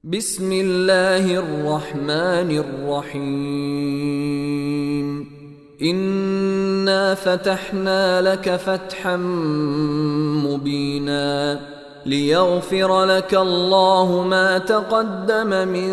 بسم الله الرحمن الرحيم. إنا فتحنا لك فتحا مبينا ليغفر لك الله ما تقدم من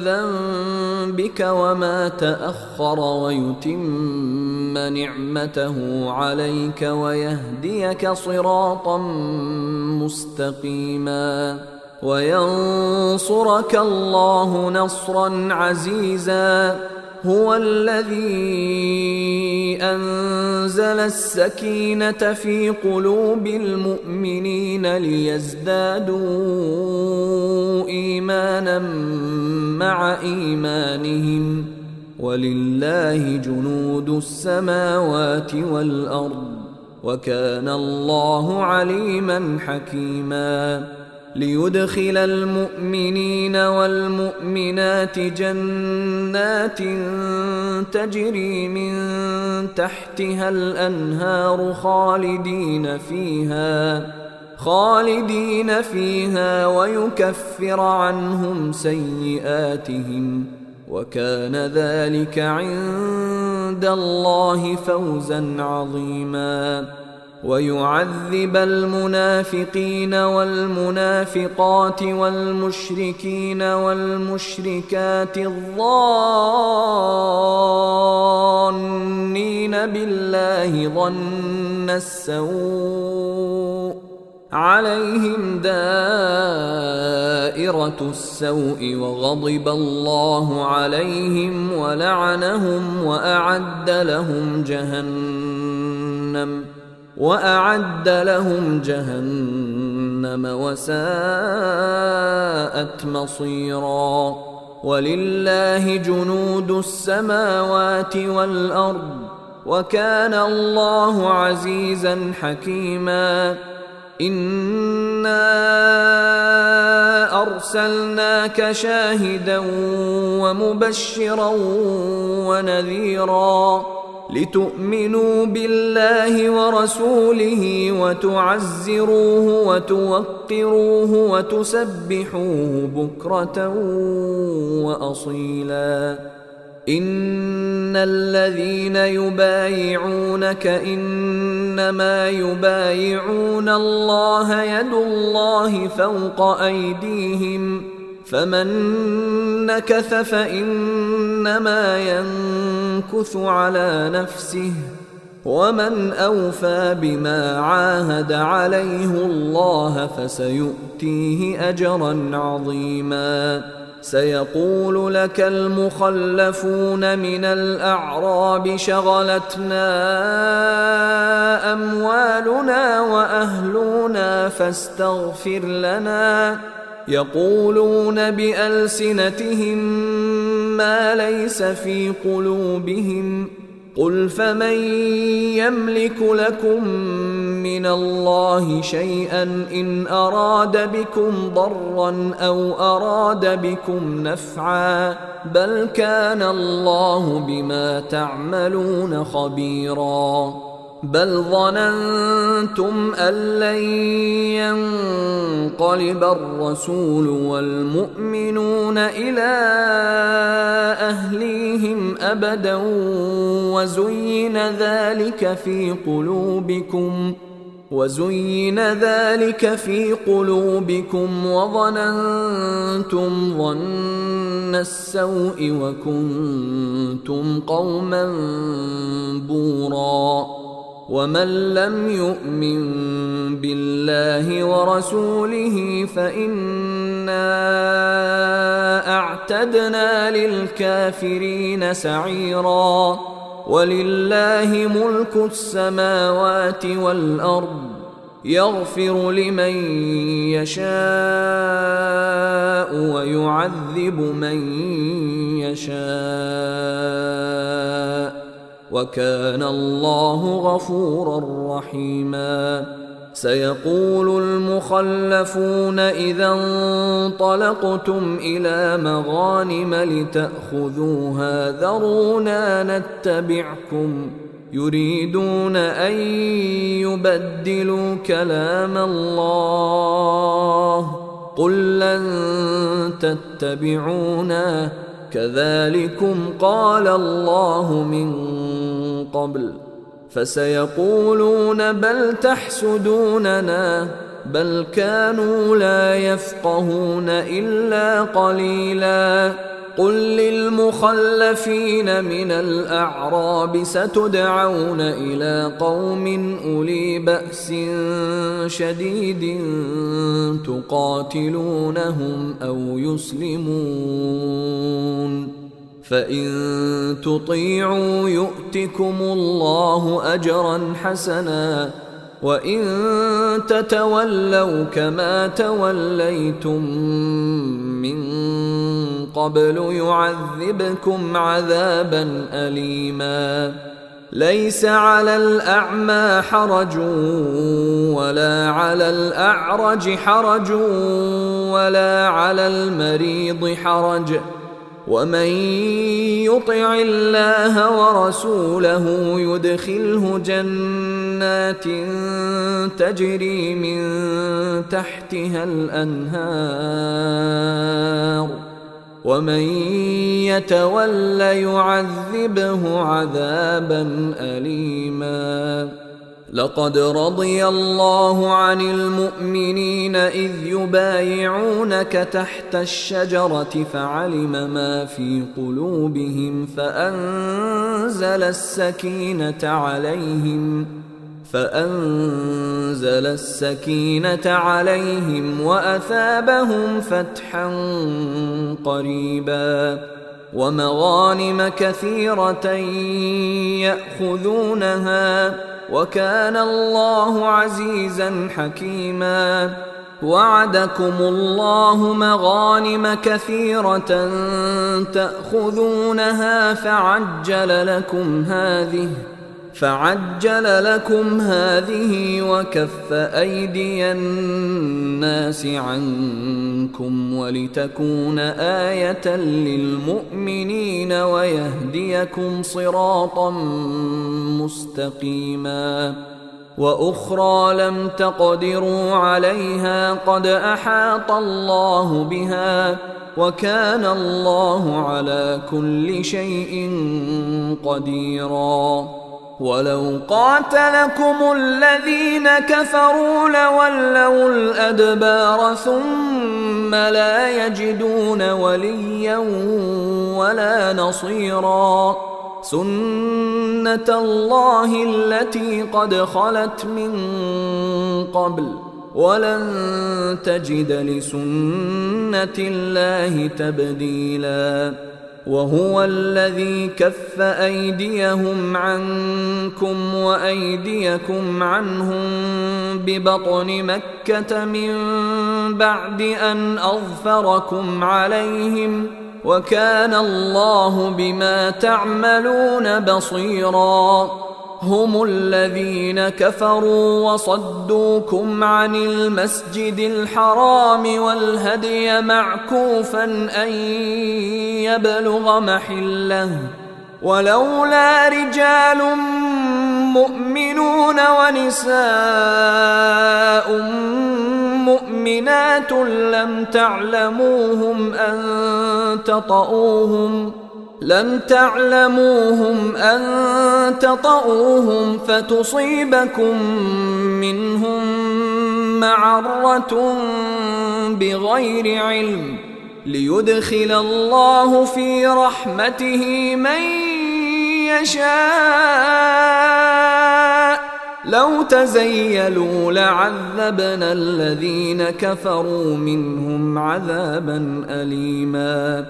ذنبك وما تأخر ويتم نعمته عليك ويهديك صراطا مستقيما وينصرك الله نصرا عزيزا. هو الذي أنزل السكينة في قلوب المؤمنين ليزدادوا إيمانا مع إيمانهم ولله جنود السماوات والأرض وكان الله عليما حكيما. ليدخل المؤمنين والمؤمنات جنات تجري من تحتها الأنهار خالدين فيها ويكفر عنهم سيئاتهم وكان ذلك عند الله فوزا عظيما. ويعذب المنافقين والمنافقات والمشركين والمشركات الظانين بالله ظن السوء عليهم دائرة السوء وغضب الله عليهم ولعنهم وأعد لهم جهنم وساءت مصيرا. ولله جنود السماوات والأرض وكان الله عزيزا حكيما. إنا أرسلناك شاهدا ومبشرا ونذيرا لتؤمنوا بالله ورسوله وتعزروه وتوقروه وتسبحوه بكرة وأصيلا. إن الذين يبايعونك إنما يبايعون الله يد الله فوق أيديهم فمن نكث فإنما ينكث على نفسه ومن أوفى بما عاهد عليه الله فسيؤتيه أجرا عظيما. سيقول لك المخلفون من الأعراب شغلتنا أموالنا وأهلنا فاستغفر لنا يقولون بألسنتهم ما ليس في قلوبهم قل فمن يملك لكم من الله شيئا إن أراد بكم ضرا أو أراد بكم نفعا بل كان الله بما تعملون خبيرا. بل ظننتم أن لن ينقلب الرسول والمؤمنون إلى أهليهم أبدا وزين ذلك في قلوبكم وظننتم ظن السوء وكنتم قوما بورا. ومن لم يؤمن بالله ورسوله فإنا أعتدنا للكافرين سعيرا. ولله ملك السماوات والأرض يغفر لمن يشاء ويعذب من يشاء وكان الله غفورا رحيما. سيقول المخلفون إذا انطلقتم إلى مغانم لتأخذوها ذرونا نتبعكم يريدون أن يبدلوا كلام الله قل لن تتبعونا كذلكم قال الله من قبل فسيقولون بل تحسدوننا بل كانوا لا يفقهون إلا قليلا قل للمخلفين من الأعراب ستدعون إلى قوم أولي بأس شديد تقاتلونهم أو يسلمون فإن تطيعوا يؤتكم الله أجرا حسنا وإن تتولوا كما توليتم من قبل يعذبكم عذابا أليما ليس على الأعمى حرج ولا على الأعرج حرج ولا على المريض حرج ومن يطع الله ورسوله يدخله جنات تجري من تحتها الأنهار ومن يتول يعذبه عذابا أليما لقد رضي الله عن المؤمنين إذ يبايعونك تحت الشجرة فعلم ما في قلوبهم فأنزل السكينة عليهم وأثابهم فتحا قريبا ومغانم كثيرة يأخذونها وكان الله عزيزا حكيما وعدكم الله مغانم كثيرة تأخذونها فعجل لكم هذه وكف أيدي الناس عنكم ولتكون آية للمؤمنين ويهديكم صراطا مستقيما وأخرى لم تقدروا عليها قد أحاط الله بها وكان الله على كل شيء قديرا ولو قاتلكم الذين كفروا لولوا الأدبار ثم لا يجدون وليا ولا نصيرا سنة الله التي قد خلت من قبل ولن تجد لسنة الله تبديلا وهو الذي كف أيديهم عنكم وأيديكم عنهم ببطن مكة من بعد أن أظفركم عليهم وكان الله بما تعملون بصيرا هم الذين كفروا وصدوكم عن المسجد الحرام والهدي معكوفا أن يبلغ محله ولولا رجال مؤمنون ونساء مؤمنات لم تعلموهم أن تطؤوهم فتصيبكم منهم معرة بغير علم ليدخل الله في رحمته من يشاء لو تزيلوا لعذبنا الذين كفروا منهم عذابا أليما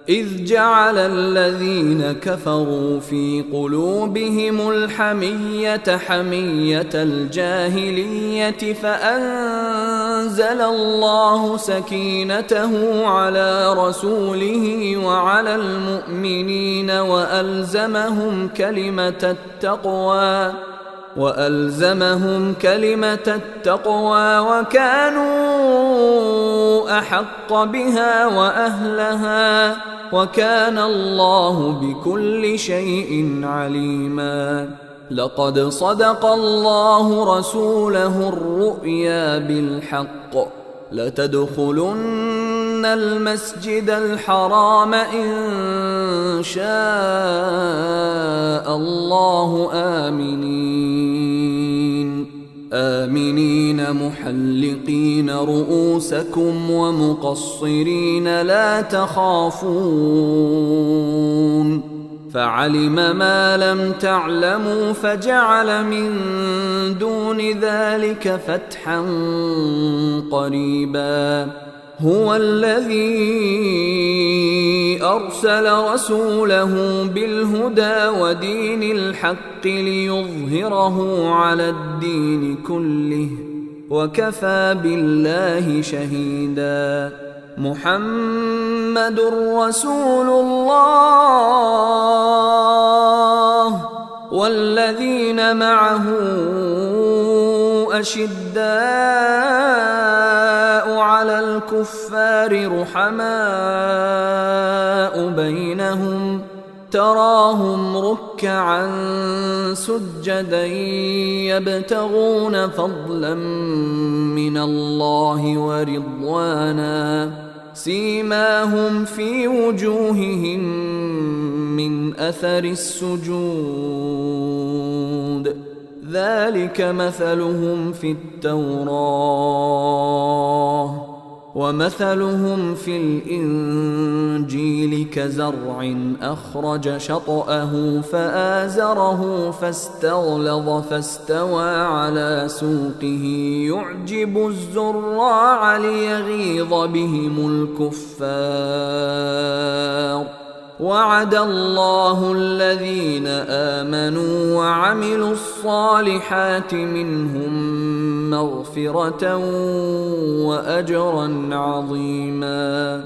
إذ جعل الذين كفروا في قلوبهم الحمية حمية الجاهلية فأنزل الله سكينته على رسوله وعلى المؤمنين وألزمهم كلمة التقوى وكانوا أحق بها وأهلها وكان الله بكل شيء عليما لقد صدق الله رسوله الرؤيا بالحق لتدخلن المسجد الحرام إن شاء الله آمنين محلقين رؤوسكم ومقصرين لا تخافون فعلم ما لم تعلموا فجعل من دون ذلك فتحا قريبا هو الذي أرسل رسوله بالهدى ودين الحق ليظهره على الدين كله وكفى بالله شهيدا محمد رسول الله والذين معه أشداء على الكفار رحماء بينهم تراهم ركعا سجدا يبتغون فضلا من الله ورضوانا سيماهم في وجوههم من أثر السجود ذلك مثلهم في التوراة ومثلهم في الإنجيل كزرع أخرج شطأه فآزره فاستغلظ فاستوى على سوقه يعجب الزراع ليغيظ بهم الكفار وعد الله الذين آمنوا وعملوا الصالحات منهم مغفرة وأجرا عظيما